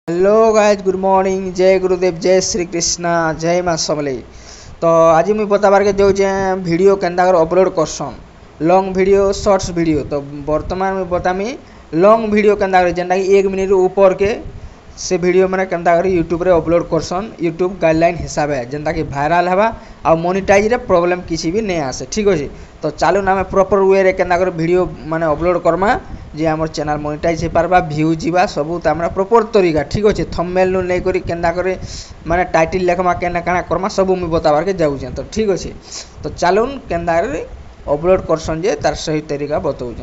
Hello guys good morning जय गुरुदेव जय श्री कृष्णा जय माँ समलेई। तो आज मुझे बताबार के जाऊे वीडियो केन्दा कर अपलोड करसन लॉन्ग वीडियो शॉर्ट्स वीडियो। तो बर्तमान मुझे बतामी लॉन्ग वीडियो केन्दा कर जेनटा कि 1 मिनट ऊपर के से वीडियो मैंने केन्दा कर यूट्यूब रे अपलोड करसन यूट्यूब गाइडलाइन हिसाब है जेनटा कि भाइराल हेबा आ मोनिटाइज रे प्रॉब्लम किसी भी नहीं आसे। ठीक अच्छे तो चलो ना आम प्रॉपर वे रे केन्दा कर वीडियो माने अपलोड करमा जे आमर चैनल मोनिटाइज हो पारबा व्यू जीवा सबू तामरा प्रॉपर तरीका। ठीक अच्छे थंबनेल नु नहीं करी केन्दा करे माने टाइटल लेखमा केना काना करमा सबू मुझे बताबार के जाऊँ। तो ठीक अच्छे तो चलो केन्दा अपलोड करसन जे तार सही तरीका बताऊँ।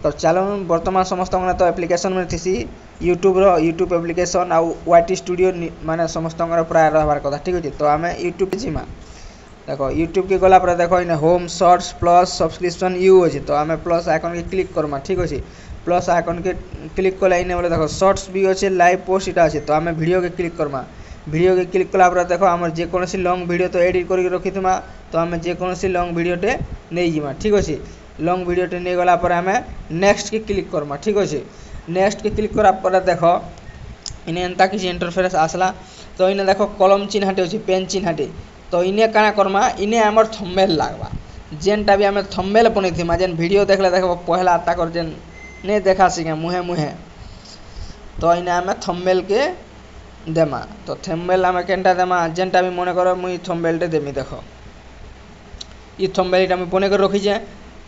तो चलो बर्तमान समस्त तो एप्लिकेशन में थी यूट्यूब एप्लिकेशन आउ वाईटी स्टूडियो माने समस्त प्राय रहार कथा। ठीक अच्छे तो आम यूट्यूब जीमा देखो यूट्यूब के गला देखो in home shorts plus subscription यू अच्छे तो आम प्लस आइकन के क्लिक करमा। ठीक अच्छे प्लस आइकन के क्लिक कला इन बोले देखो शॉर्ट्स भी अच्छे लाइव पोस्ट इटा अच्छे तो आम वीडियो के क्लिक करमा। वीडियो के क्लिक कला देखो आम जेकोसी लॉन्ग वीडियो तो एडिट करके रखी तो आम जेकोसी लॉन्ग वीडियोटे नहीं जीमा। ठीक अच्छे लॉन्ग वीडियोटे नहीं गला आम नेक्स्ट के क्लिक करमा। ठीक अच्छे नेक्स्ट के क्लिक करा देखो इन एंता किसी इंटरफेरेंस आसला तो इन देखो कलम चिन्हटे अच्छे पेन चिन्हटे तो इन्हें काना करमा इन्हें आमर थंबनेल लागबा जेनटा भी आम थंबनेल बनईथिमा जेन वीडियो देखले देखो पहला ताकर जेन नहीं देखा सिखे मुहे मुहे तो इन्हें आम थंबनेल के देमा। तो थंबनेल आम केनटा देमा जेनटा भी मन कर मुई थंबनेलटे देमी देखो ई थंबनेल मुझे बने कर रखीचे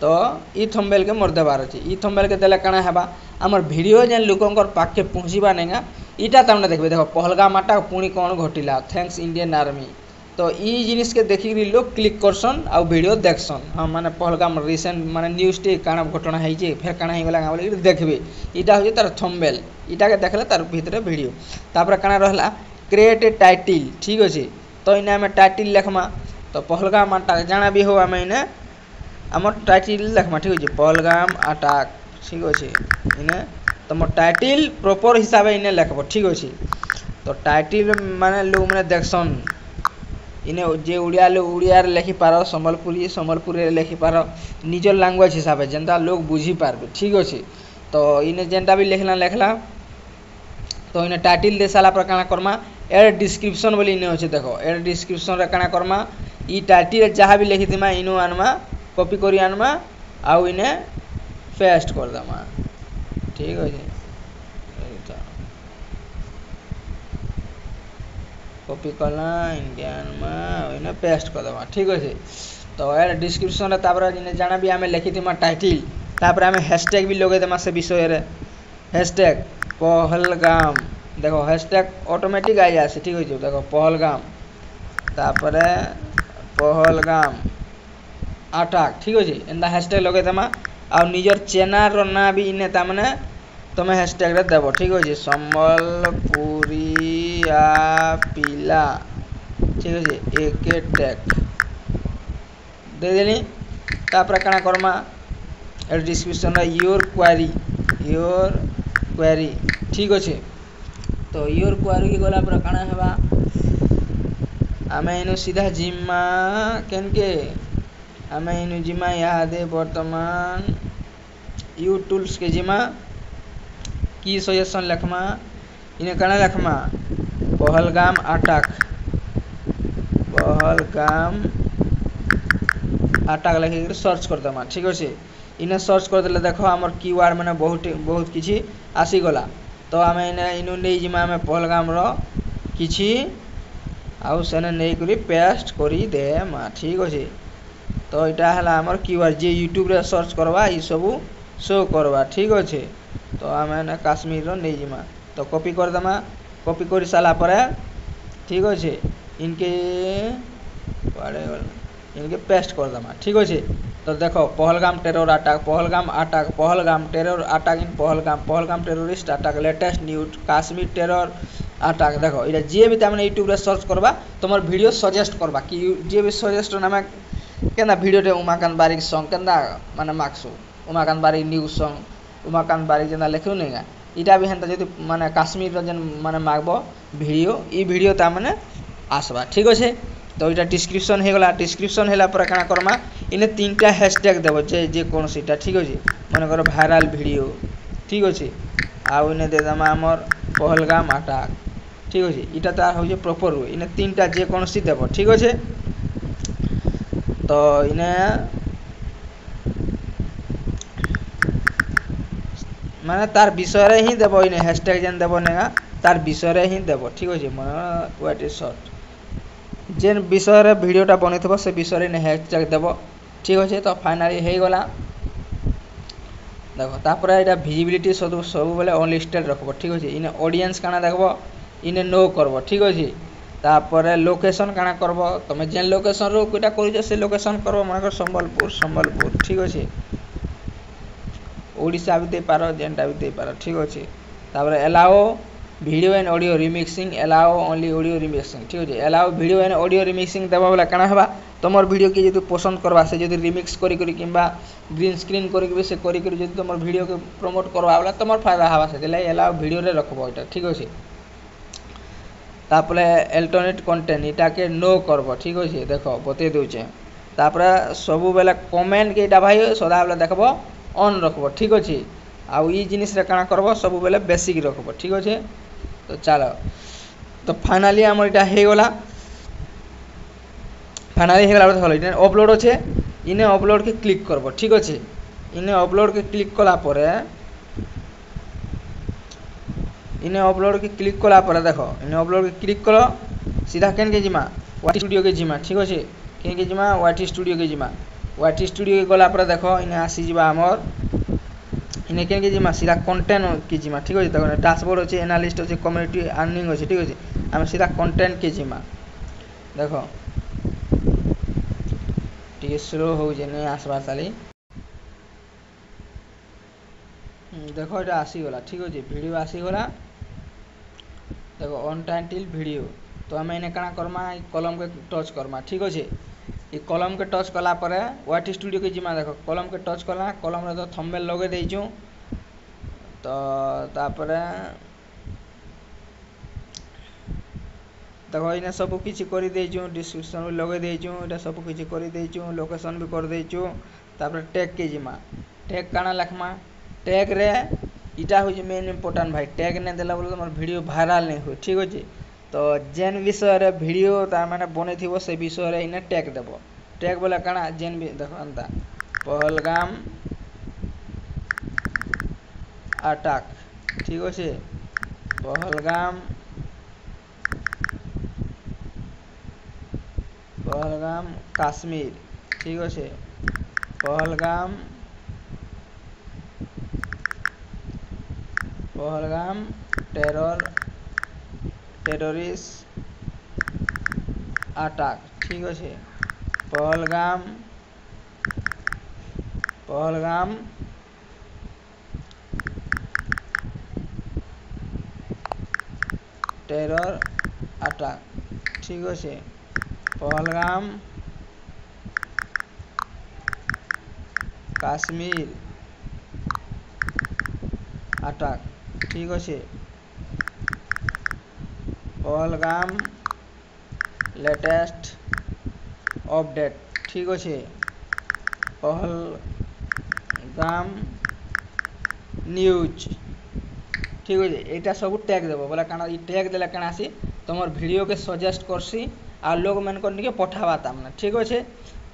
तो ई थंबनेल के मोर देवार अच्छे ई थंबनेल के देले काना हेबा आमर वीडियो जेन लोकंकर पाखे पहुँचवा नहीं इटा तमने देखबे देखो पहलगाम अटैक पुणी कौन घटिला थैंक्स इंडियन आर्मी तो ई जिनिस के देखिक लोग क्लिक करसन आ वीडियो देखसन। हाँ माने पहलगाम रिसेंट माने न्यूज टे काना घटना है फिर काना होगा बोले देखबे इटा हो तार थंबनेल इटा के देखले तार भीतर वीडियो तापर काना रहला क्रिएट ए टाइटल। ठीक अच्छे तो इन्हें आम टाइटल लेखमा तो पहलगाम अटैक जाना भी हो आम इन्हें आम टाइटल लेखमा। ठीक अच्छे पहलगाम अटैक ठीक अच्छे इन्हें तुम टाइटल प्रॉपर हिसाब से इन्हें लेखब। ठीक अच्छे तो टाइटल माने लोग मैंने देखसन इन्हें जे उड़िया लोग उड़िया लेखि पार सम्बलपुरी लेखि पार निजर लैंग्वेज हिसाब से जेनता लोग बुझी पारबे। ठीक अच्छे तो इन्हें जेनटा भी लेखला तो इन्हें टाइटल दे सारा पर काना करमा एड डिस्क्रिप्शन बोली इन्हें अच्छे देखो एड डिस्क्रिप्शन रे काना करमा ई टाइटल जहाँ भी लिखी थीमा इनु आनमा कॉपी करी आनमा आउ इन्हें पेस्ट कर दमा। ठीक अच्छे कॉपी करना इंडियन में इन्हें पेस्ट कर देवा। ठीक अच्छे तो यार डिस्क्रिप्शन इन्हें जाना भी आम लिखी थी टाइटल तापर आम हैशटैग भी लगे देमा से विषय रे हैशटैग पहलगाम देखो हैशटैग ऑटोमेटिक आई जाए। ठीक अच्छे देखो पहलगाम तापर पहलगाम अटैक। ठीक अच्छे एंता हैशटैग लगे देमा आ निजर चैनल ना भी इन्हें तमने तुम्हें हैशटैग रे देव। ठीक अच्छे सम्बलपुरी पिला ठीक अच्छे एक टैग दे देनी तापर काना करमा डिस्क्रिप्शन योर क्वेरी। ठीक अच्छे तो योर क्वेरी की गला पर काना हेबा आम इन सीधा जिम्मा केन के आम इन जिम्मा यादे वर्तमान यू टूल्स के जिम्मा की सजेशन लेखमा इन्हें कहना लेखमा पहलगाम अटैक लिख सर्च कर देमा। ठीक अच्छे इन्हें सर्च कर देले देखो आमर कीवर्ड मैंने बहुत किसी आसीगला तो आम इन्हें नहीं जिमा आम पहलगाम किसी आउ सेने नहीं करी पेस्ट करी देमा। ठीक अच्छे तो यहाँ है आमर कीवर्ड जे यूट्यूब रे सर्च करवा ये सबू शो करवा। ठीक अच्छे तो आम काश्मीर नहीं जिमा तो कॉपी कर देमा कॉपी कर सारा पर ठीक अच्छे इनके पेस्ट कर देमा। ठीक अच्छे तो देखो Pahalgam terror attack in Pahalgam terrorist attack latest news Kashmir terror attack देखो ये जे भी तमने यूट्यूब रे सर्च करवा तुम वीडियो सजेस्ट करवा कि जे भी सजेस्ट नाम केना वीडियो उमाकांत बारिक सॉन्ग केना माने मार्क्सो उमाकांत बारिक न्यूज सॉन्ग उमाकांत बारिक जेना लिखू नहीं इटा भी हेन्ता जो माने काश्मीर जेन माने मांगब वीडियो तामने आसवा। ठीक अच्छे तो यहाँ डिस्क्रिप्शन हो गला डिस्क्रिप्शन है काना करमा इन्हें 3टा हैशटैग देव जे कौन सीटा। ठीक अच्छे मन कर भाइराल वीडियो। ठीक अच्छे आउ इन्हें देदेमा आमर पहलगाम अटैक ठीक अच्छे इटा तार हूँ प्रॉपर वे इने तीन टा जेकोसी देव ठीक अच्छे तो इने माने तार विषय ही देव इने हैशटैग जेन देव नेगा तार विषय ही देव ठीक अच्छे मन व्हाट इज शॉर्ट जेन विषय वीडियोटा बनी से विषय ने हैशटैग देव ठीक अच्छे तो फाइनली हो गला देखो तापर यहाँ विजिबिलिटी सब सब बेले अनलिस्टेड रखब ठीक अच्छे इने ऑडियंस काना देखब इने नो करब ठीक अच्छे तापर लोकेशन काना करब तुम जेन लोकेशन रो कोटा कर से लोकेशन करब मन संबलपुर संबलपुर ठीक अच्छे ओडिशा भी दे पार जेनटा भी दे पार ठीक अच्छे तापर allow video and audio remixing allow only audio remixing ठीक अच्छे allow video and audio remixing देवा बेला काना हबा तुम वीडियो के जो पसंद करवा से जो रिमिक्स करी किंबा ग्रीन स्क्रीन करी से करी जो तुम वीडियो के प्रमोट करवा बेला तुम फायदा हवा से एलाओ वीडियो रे रखब यहाँ ठीक अच्छे तापर अल्टरनेट कंटेंट इटा के नो करब ठीक अच्छे देख बते दूचे तापर सब बेला कमेंट के इटा भाई सदा बेला देखब ऑन रखब ठीक अच्छे आउ ई जिनिस रे काना करब सब बेले बेसिक रखब ठीक अच्छे तो चलो तो फाइनली आम इटा हो गला फाइनली हो गला भल इने अपलोड अच्छे इने अपलोड के क्लिक करब ठीक अच्छे इने अपलोड के क्लिक कला परे इने अपलोड के क्लिक कला परे देखो इने अपलोड के क्लिक करो सीधा केन के जिमा वाटी स्टूडियो के जिमा ठीक अच्छे केन के जिमा वाटी स्टूडियो के जिमा वाटी स्टूडियो के गला परे देखो इने आसी जिबा हमर इने केन के जिमा सीधा कंटेंट के जिमा ठीक अच्छे देखो डैशबोर्ड अच्छे एनालिस्ट अच्छे कम्युनिटी अर्निंग अच्छे ठीक अच्छे आम सीधा कंटेंट के जिमा देखो टी स्लो हो नहीं आसबार साली देखो ये आसीगला ठीक अच्छे वीडियो आसीगला देखो अनटाइटल वीडियो तो आम इन्हें काना करमा कलम के टच करमा ठीक अच्छे ये कलम के टच कला परे वाटी स्टूडियो के जिमा देखो कलम के टच कला कलम रे तो थंबनेल लगे देइछु तो तापर देखो इने सब किछि करि देइछु डिस्क्रिप्शन भी लगे देइछु एटा सब किछि करि देइछु लोकेशन भी कर देइछु तापर टैग के जिमा टैग काना लखमा टैग रे इटा हो मेन इम्पोर्टेंट भाई टैग ने देला बोले तुम वीडियो वायरल नहीं हो ठीक अच्छे तो जेन विषय रे वीडियो तार माने बने थी से विषय रे इने टैग देव टैग बोले काना जेन भी देखो अंता पहलगाम अटैक ठीक अच्छे पहलगाम कश्मीर ठीक अच्छे पहलगाम टेररिस्ट अटैक ठीक अच्छे पहलगाम टेरर अटैक ठीक अच्छे पहलगाम कश्मीर अटैक ठीक अच्छे पहलगाम लेटेस्ट अपडेट ठीक अच्छे पहलगाम न्यूज ठीक अच्छे यहाँ सब टैग देव बोला काना टैग देला काना आसी तुम वीडियो के सजेस्ट करसी आ लोग मन को पठावा तामने ठीक अच्छे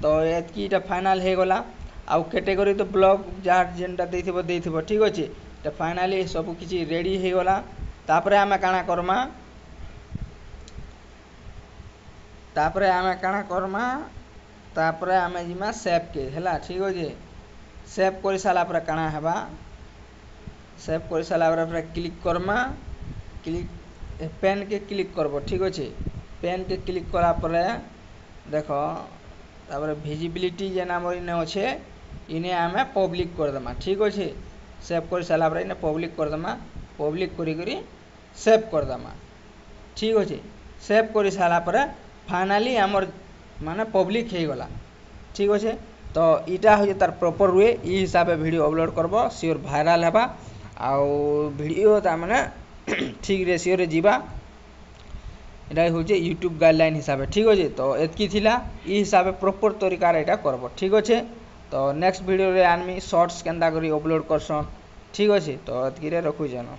तो ये फाइनल हो गला आउ कैटेगरी तो ब्लॉग जहाँ जेनटा देथिबो ठीक अच्छे तो फाइनली सब किसी रेडी हो गला तापरे आमे काना करमा तापरे आमे जिमा सेव के हैला ठीक अच्छे सेव कर सारा पर काना हेबा सेव कर सारा पर क्लिक करमा क्लिक पेन के क्लिक करब ठीक अच्छे पेन के क्लिक करा पर देखो तापर विजिबिलिटी जेन आम इन अच्छे इन्हें आम पब्लिक करदेमा ठीक अच्छे सेव कर सारा पर इन्हें पब्लिक करदेमा पब्लिक करी सेव करदेमा ठीक अच्छे सेव कर सारा पर फाइनली आमर माने पब्लिक हो गला ठीक अच्छे तो इटा हो तार प्रॉपर वे ई हिसाब से वीडियो अपलोड करब सियोर वायरल हेबा आउ वीडियो तार ठीक रेशियो रे जीवा एटा हूँ यूट्यूब गाइडलाइन हिसाब से ठीक अच्छे तो एतकी थिला ई हिसाब से प्रॉपर तरीका एटा करब ठीक अच्छे तो नेक्स्ट वीडियो रे आनमी शॉर्ट्स केंदा करी अपलोड करसन ठीक अच्छे तो एतकी रे रखु जानो।